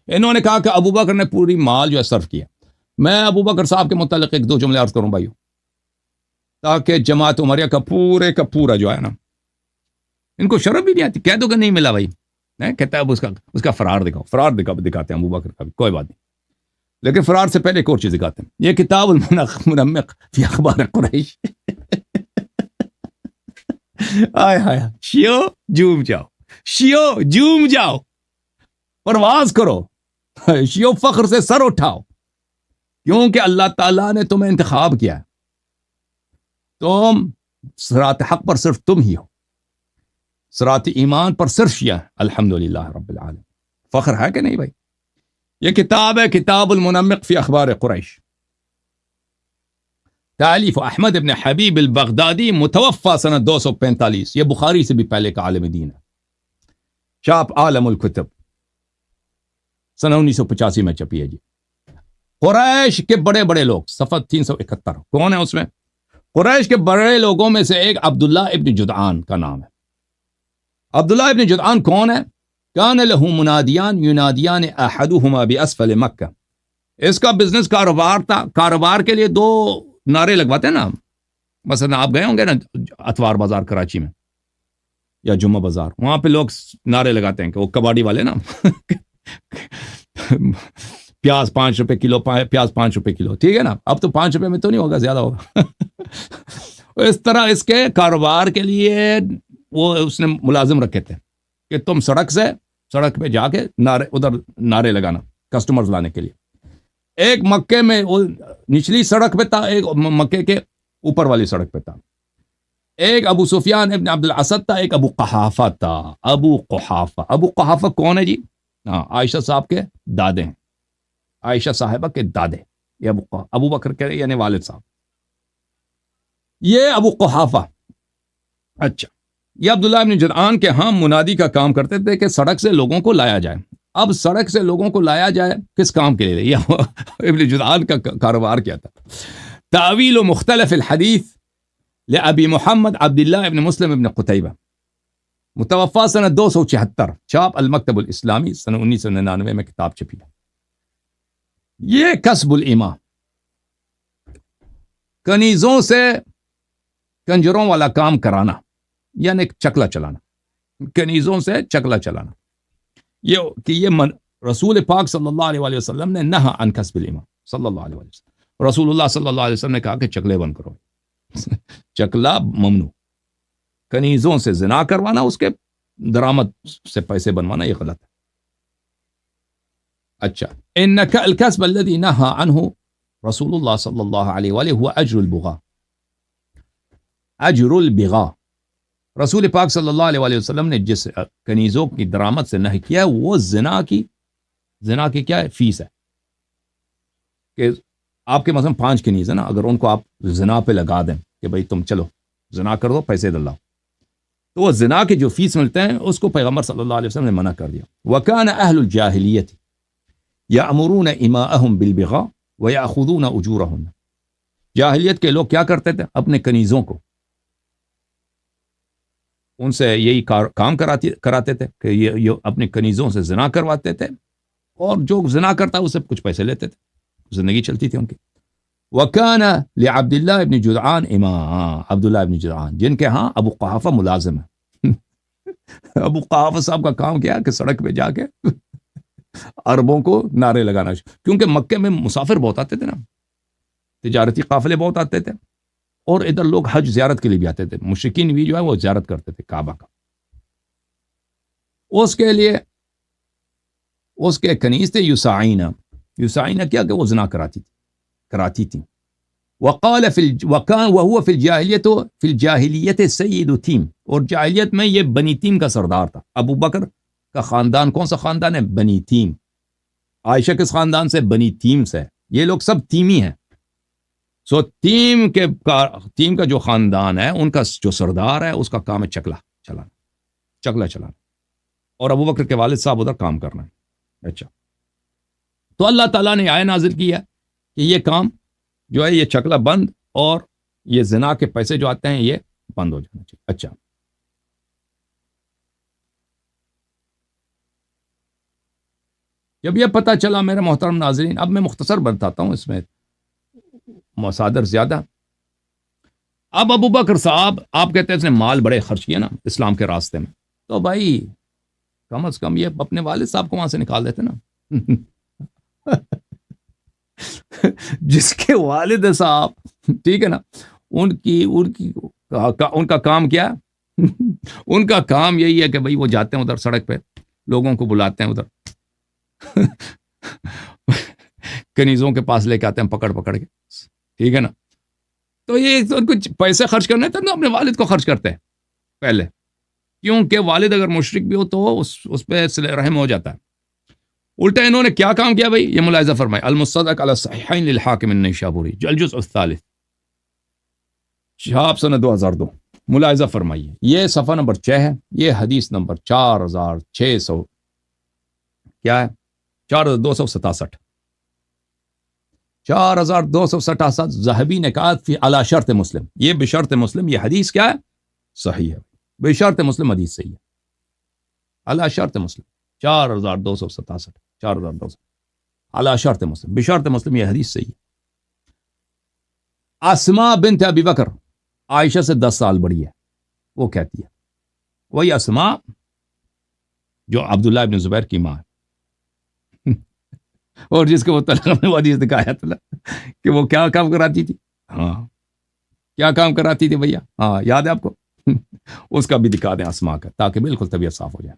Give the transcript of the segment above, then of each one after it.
انہوں نے کہا کہ ابو بکر نے پوری مال جو ہے صرف کیا. میں ابو بکر صاحب کے متعلق ایک دو جملے عرض کروں بھائیو، تاکہ جماعت عمریہ کا پورا جو ہے نا، ان کو شرم بھی نہیں آتی. کہہ دو کہ نہیں ملا بھائی، کہتا ہے اب اس کا فرار دکھاتے ہیں ابو بکر کا بھی، کوئی بات نہیں. لیکن فرار سے پہلے ایک اور چیز دکھاتے ہیں. یہ کتاب المنمق فی اخبار قریش. آئے ہائے، شیو جوم جاؤ، پرواز کرو، شیو فخر سے سر اٹھاؤ، کیونکہ اللہ تعالیٰ نے تمہیں انتخاب کیا ہے. تم صراط حق پر صرف تم ہی ہو، صراط ایمان پر صرف شیعہ. الحمدللہ رب العالمین. فخر ہے کہ نہیں بھائی؟ یہ کتاب ہے کتاب المنمق فی اخبار قریش، تالیف احمد ابن حبیب البغدادی، متوفى سنہ 245. یہ بخاری سے بھی پہلے کا عالم دین ہے. چاپ عالم الکتب، سنہ 1985 میں چھپی ہے جی. قریش کے بڑے بڑے لوگ، صفحہ 371. کون ہے اس میں؟ قریش کے بڑے لوگوں میں سے ایک عبداللہ ابن جدعان کا نام ہے. عبداللہ ابن جدعان کون ہے؟ کان لہ منادیان ینادیان احدہما باسفل مکہ. اس کا بزنس کاروبار تھا. کاروبار کے لیے دو نعرے لگواتے ہیں نا. مثلا آپ گئے ہوں گے نا اتوار بازار کراچی میں یا جمعہ بازار، وہاں پہ لوگ نعرے لگاتے ہیں کہ وہ کباڑی والے نا پیاز 5 روپے کلو، پیاز 5 روپے کلو، ٹھیک ہے نا. اب تو 5 روپے میں تو نہیں ہوگا، زیادہ ہوگا. اس طرح اس کے کاروبار کے لیے وہ اس نے ملازم رکھے تھے کہ تم سڑک پہ جا کے نعرے لگانا کسٹمرز لانے کے لیے. ایک مکے میں وہ نچلی سڑک پہ تھا، ایک مکے کے اوپر والی سڑک پہ تھا. ایک ابو سفیان ابن عبد الاسد تھا، ایک ابو قحافہ تھا. ابو قحافہ کون ہے جی؟ عائشہ صاحب کے دادے ہیں، عائشہ صاحبہ کے دادے. یہ ابو بکر کے یعنی والد صاحب، یہ ابو قحافہ. اچھا، یہ عبداللہ ابن جدعان کے ہاں منادی کا کام کرتے تھے کہ سڑک سے لوگوں کو لایا جائے. اب سڑک سے لوگوں کو لایا جائے کس کام کے لیے؟ یہ ابن جدعان کا کاروبار کیا تھا؟ تعویل مختلف الحدیث لأبی محمد عبداللہ ابن مسلم ابن قتیبہ، متوفى سنہ 274. چاپ المکتب الاسلامی، سنہ 1999 میں کتاب چھپی ہے. یہ کسب الایما، کنیزوں سے کنجروں والا کام کرانا، یعنی چکلا چلانا. کنیزوں سے چکلا چلانا، یہ رسول پاک صلی اللہ علیہ وسلم نے نہا عن کسب الایما صلی اللہ علیہ وسلم. رسول اللہ صلی اللہ علیہ وسلم نے کہا کہ چکلے بند کرو. چکلا ممنوع. کنیزوں سے زنا کروانا، اس کے درآمد سے پیسے بنوانا، یہ غلط ہے. اچھا، انک الکسب الذی نہا عنہ رسول اللہ صلی اللہ علیہ وآلہ هو اجر البغاء. اجر البغاء، رسول پاک صلی اللہ علیہ وآلہ وسلم نے جس کنیزوں کی درآمد سے نہی کیا وہ زنا کی کیا ہے؟ فیس ہے. کہ آپ کے مثلا 5 کنیز ہیں نا، اگر ان کو آپ زنا پہ لگا دیں کہ بھئی تم چلو زنا کر دو، پیسے دلاؤ، تو وہ زنا کے جو فیس ملتے ہیں اس کو پیغمبر صلی اللہ علیہ وسلم نے منع کر دیا. وَكَانَ أَهْلُ الْجَاهِلِيَّةِ يَأْمُرُونَ إِمَاءَهُمْ بِالْبِغَاءِ وَيَأْخُذُونَ أُجُورَهُنَّ. جاہلیت کے لوگ کیا کرتے تھے؟ اپنے کنیزوں کو ان سے یہی کام کراتے تھے کہ یہ اپنی کنیزوں سے زنا کرواتے تھے، اور جو زنا کرتا اس سے کچھ پیسے لیتے تھے، زندگی چلتی تھی ان کی. وَكَانَ لِعَبْدِ ابن جدعان امام، عبداللہ ابن جدعان جن کے ہاں ابو قحافہ ملازم ہے. ابو قحافہ صاحب کا کام کیا کہ سڑک پہ جا کے عربوں کو نعرے لگانا، کیونکہ مکے میں مسافر بہت آتے تھے نا، تجارتی قافلے بہت آتے تھے، اور ادھر لوگ حج زیارت کے لیے بھی آتے تھے. مشرکین بھی جو ہے وہ زیارت کرتے تھے کعبہ کا. اس کے لیے اس کے کنیز تھے یسعینہ کیا کہ وہ زنا کراتی تھی. وقال وهو في الجاہلیت سید تیم، اور جاہلیت میں یہ بنی تیم کا سردار تھا. ابو بکر کا خاندان کون سا خاندان ہے؟ بنی تیم. عائشہ کس خاندان سے؟ بنی تیم سے. یہ لوگ سب تیمی ہیں. سو تیم کا جو خاندان ہے ان کا جو سردار ہے اس کا کام ہے چکلا چلانا، اور ابو بکر کے والد صاحب ادھر کام کرنا ہے. اچھا، تو اللہ تعالیٰ نے آیت نازل کی ہے کہ یہ کام جو ہے یہ چکلا بند، اور یہ زنا کے پیسے جو آتے ہیں یہ بند ہو جانا چاہیے. اچھا، جب یہ پتہ چلا میرے محترم ناظرین، اب میں مختصر بتاتا ہوں، اس میں مصادر زیادہ. اب ابو بکر صاحب، آپ کہتے ہیں اس نے مال بڑے خرچ کیے نا اسلام کے راستے میں، تو بھائی کم از کم یہ اپنے والد صاحب کو وہاں سے نکال دیتے نا. جس کے والد صاحب، ٹھیک ہے نا، ان کا کام کیا ہے؟ ان کا کام یہی ہے کہ بھائی وہ جاتے ہیں ادھر سڑک پہ، لوگوں کو بلاتے ہیں ادھر، کنیزوں کے پاس لے کے آتے ہیں پکڑ پکڑ کے، ٹھیک ہے نا. تو یہ ان کو پیسے خرچ کرنے تھے نا، اپنے والد کو خرچ کرتے ہیں پہلے، کیونکہ والد اگر مشرک بھی ہو تو اس پہ صلہ رحم ہو جاتا ہے. الٹا انہوں نے کیا کام کیا بھائی، یہ ملاحظہ فرمائے. المصدق علی الصحیحین للحاکم النیشابوری، الجزء الثالث، چھاپ سنہ 2002. ملاحظہ فرمائیے، یہ صفحہ نمبر 6 ہے، یہ حدیث نمبر 4600 کیا ہے، 4267، 4267. ذہبی نے کہا فی علی شرط مسلم، یہ بشرط مسلم، یہ حدیث کیا ہے، صحیح ہے، بشرط مسلم حدیث صحیح ہے، علی شرط مسلم. 4267، 4200 علی شرط مسلم، بشرط مسلم، یہ حدیث صحیح ہے. اسماء بنت ابی بکر عائشہ سے 10 سال بڑی ہے، وہ کہتی ہے، وہی اسماء جو عبداللہ ابن زبیر کی ماں ہے، اور جس کو وہ طلاق میں حدیث دکھایا تھا کہ وہ کیا کام کراتی تھی. ہاں کیا کام کراتی تھی بھیا، ہاں یاد ہے آپ کو؟ اس کا بھی دکھا دیں اسماء کا، تاکہ بالکل طبیعت صاف ہو جائے.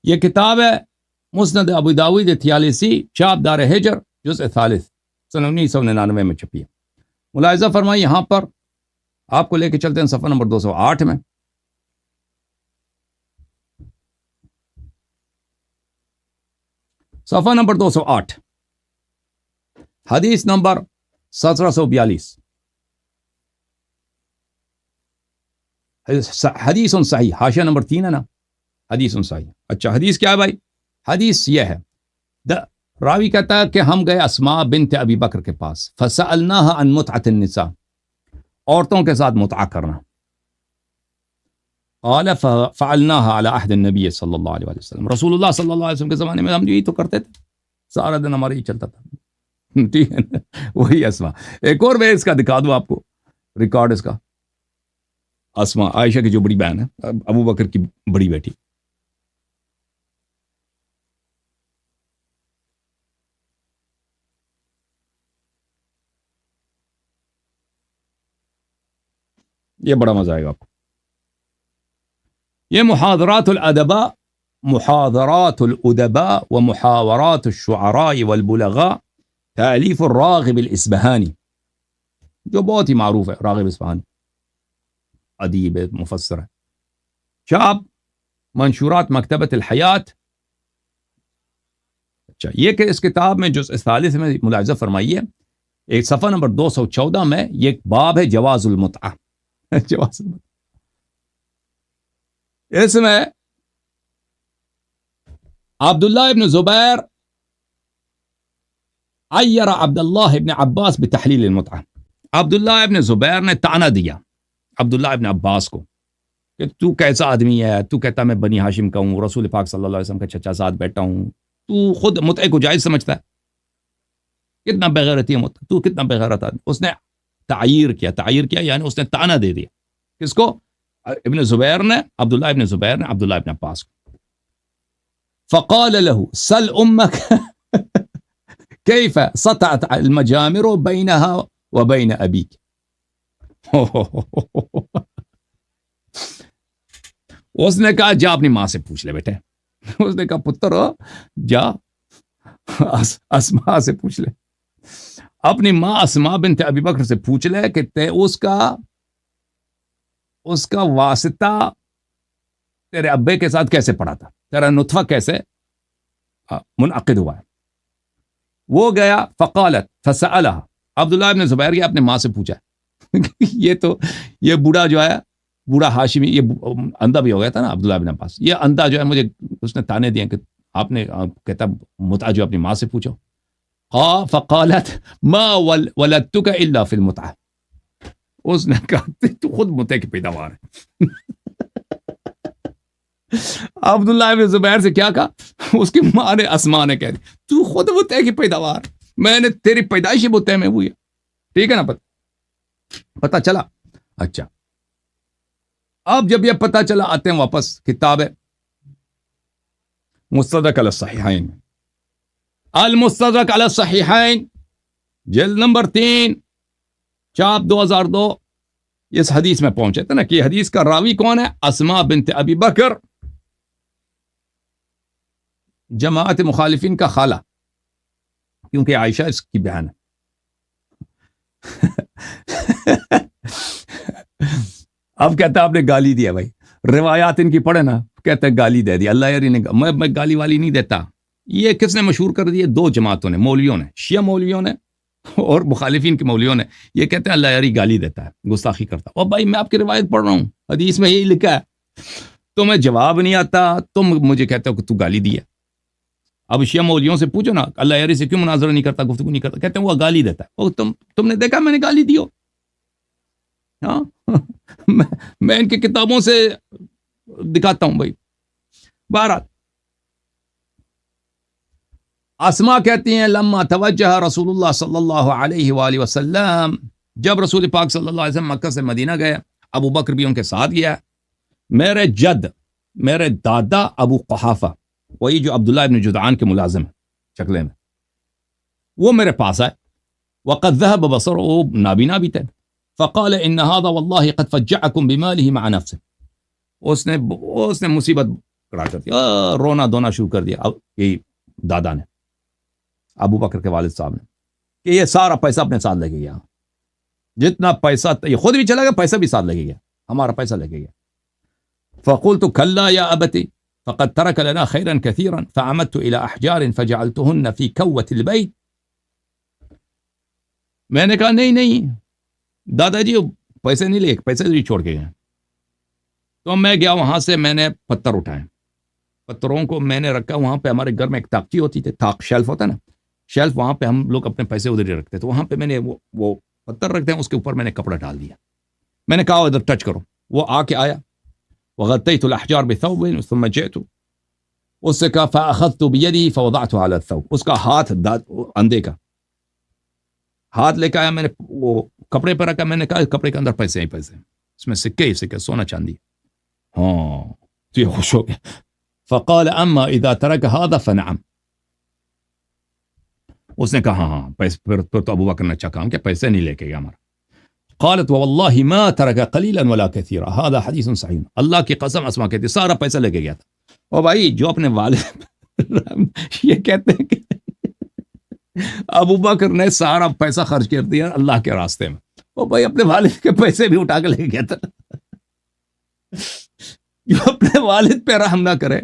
یہ کتاب ہے مسند ابو داؤد 43، چاپ دار ہجر، جزء ثالث، سن 1999 میں چھپی ہے. ملاحظہ فرمائیے، یہاں پر آپ کو لے کے چلتے ہیں صفحہ نمبر 208 میں. صفحہ نمبر 208، حدیث نمبر 1742، حدیث صحیح، حاشیہ نمبر 3 ہے نا، حدیث صحیح. اچھا حدیث کیا ہے بھائی؟ حدیث یہ ہے، راوی کہتا ہے کہ ہم گئے اسماء بنت ابی بکر کے پاس، فسألناها عن متعة النساء، عورتوں کے ساتھ متعہ کرنا. قال فعلناها على عهد النبي صلی اللہ علیہ وسلم، رسول اللہ صلی اللہ علیہ وسلم کے زمانے میں ہم یہی تو کرتے تھے، سارا دن ہمارا یہ چلتا تھا. ٹھیک ہے نا، وہی اسماء. ایک اور میں اس کا دکھا دوں آپ کو ریکارڈ اس کا. اسماء عائشہ کی جو بڑی بہن ہے، ابو بکر کی بڑی بیٹی. یہ بڑا مزہ آئے گا آپ کو. یہ محاضرات الادباء، محاضرات الادباء ومحاورات الشعراء والبلغاء، تالیف الراغب الاصبہانی، جو بہت ہی معروف ہے، راغب اصبہانی ادیب مفسر ہے. چاپ منشورات مکتبۃ الحیات. اچھا، یہ کہ اس کتاب میں جزء ثالث میں ملاحظہ فرمائیے، ایک صفحہ نمبر 214 میں یہ ایک باب ہے جواز المتعہ. جواز المتعہ، اس میں عبداللہ ابن زبیر عیر عبداللہ ابن عباس بتحلیل المتعہ. عبداللہ ابن زبیر نے طعنہ دیا عبداللہ ابن عباس کو کہ تو کیسا آدمی ہے، تو کہتا میں بنی ہاشم کا ہوں، رسول پاک صلی اللہ علیہ وسلم کا چچا ساتھ بیٹا ہوں، تو خود متعہ کو جائز سمجھتا ہے، کتنا بغیرتی ہے متعہ، تو کتنا بغیرت آدمی. اس نے تعیر کیا یعنی اس نے طعنہ دے دیا. کس کو؟ ابن زبیر نے، عبداللہ ابن زبیر نے عبداللہ ابن عباس کو. فقال له سل امك كيف سطعت المجامر بينها وبين ابيك. اس نے کہا جا اپنی ماں سے پوچھ لے بیٹے. اس نے کہا پتر جا اسماء سے پوچھ لے، اپنی ماں اسماء بنت ابی بکر سے پوچھ لے کہ تے اس کا واسطہ تیرے ابے کے ساتھ کیسے پڑا تھا، تیرا نطفہ کیسے منعقد ہوا ہے. وہ گیا فقالت فسألها، عبداللہ ابن زبیر گیا اپنے ماں سے پوچھا. یہ بوڑھا جو ہے، بوڑھا ہاشمی، یہ اندھا بھی ہو گیا تھا نا عبداللہ ابن عباس، یہ اندھا جو ہے مجھے اس نے تانے دیے کہ آپ نے کہتا متعہ جو اپنی ماں سے پوچھو. فقالت ما ولدتك الا في المتعہ، اس نے کہا تو خود متے کی پیداوار ہے. عبداللہ ابن زبیر سے کیا کہا؟ اس کی ماں نے اسماء نے کہہ دی تو خود متے کی پیداوار، میں نے تیری پیدائش ہی متے میں ہوئی ہے. ٹھیک ہے نا؟ پتہ چلا. اچھا اب جب یہ پتہ چلا آتے ہیں واپس کتاب ہے مستدرک علی الصحیحین، المستدرک علی الصحیحین جلد نمبر 3 چاپ 2002. اس حدیث میں پہنچے تھے نا کہ حدیث کا راوی کون ہے؟ اسماء بنت ابی بکر، جماعت مخالفین کا خالہ، کیونکہ عائشہ اس کی بہن ہے. اب کہتا ہے آپ نے گالی دیا. بھائی روایات ان کی پڑھے نا، کہتے ہیں گالی دے دی. اللہ یاری نے میں گالی والی نہیں دیتا. یہ کس نے مشہور کر دیا؟ 2 جماعتوں نے، مولویوں نے، شیعہ مولویوں نے اور مخالفین کے مولویوں نے. یہ کہتے ہیں اللہ یاری گالی دیتا ہے، گستاخی کرتا. اور بھائی میں آپ کی روایت پڑھ رہا ہوں، حدیث میں یہی لکھا ہے، تمہیں جواب نہیں آتا، تم مجھے کہتے ہو کہ تو گالی دیا. اب شیعہ مولویوں سے پوچھو نا اللہ یاری سے کیوں مناظرہ نہیں کرتا، گفتگو نہیں کرتا، کہتے ہیں وہ گالی دیتا ہے. اور تم نے دیکھا میں نے گالی دی ہو؟ ہاں میں ان کی کتابوں سے دکھاتا ہوں. بھائی بہرحال اسماء کہتی ہیں لما توجہ رسول اللہ صلی اللہ علیہ وآلہ وسلم، جب رسول پاک صلی اللہ علیہ وسلم مکہ سے مدینہ گئے، ابو بکر بھی ان کے ساتھ گیا. میرے جد، میرے دادا ابو قحافہ، وہی جو عبداللہ ابن جدعان کے ملازم ہیں چکلے میں، وہ میرے پاس آئے. وقد ذهب بصره، وہ نابینا بھی تھے. فقال ان هذا والله قد فجعكم بماله مع نفسه، اس نے مصیبت کڑا کر دیا، رونا دھونا شروع کر دیا. یہی دادا نے، ابو بکر کے والد صاحب نے، کہ یہ سارا پیسہ اپنے ساتھ لے کے گیا، جتنا پیسہ یہ خود بھی چلا گیا، پیسہ بھی ساتھ لے کے گیا، ہمارا پیسہ لے کے گیا. فقلت كلا يا ابتي فقد ترك لنا خيرا كثيرا فعمدت الى احجار فجعلتهن في كوة البيت. میں نے کہا نہیں دادا جی پیسے نہیں لے، پیسے بھی چھوڑ کے گئے. تو میں گیا وہاں سے، میں نے پتھر اٹھائے، پتھروں کو میں نے رکھا وہاں پہ. ہمارے گھر میں ایک طاقچی ہوتی تھی، طاق شیلف ہوتا ہے نا، شیلف، وہاں پہ ہم لوگ اپنے پیسے ادھر ہی رکھتے. تو وہاں پہ میں نے وہ پتھر رکھتے ہیں، اس کے اوپر میں نے کپڑا ڈال دیا. میں نے کہا ادھر ٹچ کرو. وہ آ کے آیا، وغطيت الاحجار بثوب ثم جئت، اس سے کہا فاخذت بيدي فوضعته على الثوب، اس کا ہاتھ اندھے کا ہاتھ لے کے آیا، میں نے وہ کپڑے پر رکھا. میں نے کہا کپڑے کے اندر پیسے ہی پیسے، اس میں سکے سونا چاندی. ہاں تو یہ خوش ہو گیا. فقال اما اذا ترك هذا فنعم، اس نے کہا ہاں پیسے، پھر تو ابو بکر نے اچھا کام کیا، پیسے نہیں لے کے گیا ہمارا. قالت والله ما ترك قليلا ولا كثيرا هذا حديث صحيح. اللہ کی قسم اسماء کہتی سارا پیسہ لے کے گیا تھا. اور بھائی جو اپنے والد یہ کہتے ہیں کہ ابو بکر نے سارا پیسہ خرچ کر دیا اللہ کے راستے میں، اور بھائی اپنے والد کے پیسے بھی اٹھا کے لے گیا تھا. جو اپنے والد پہ رحم نہ کرے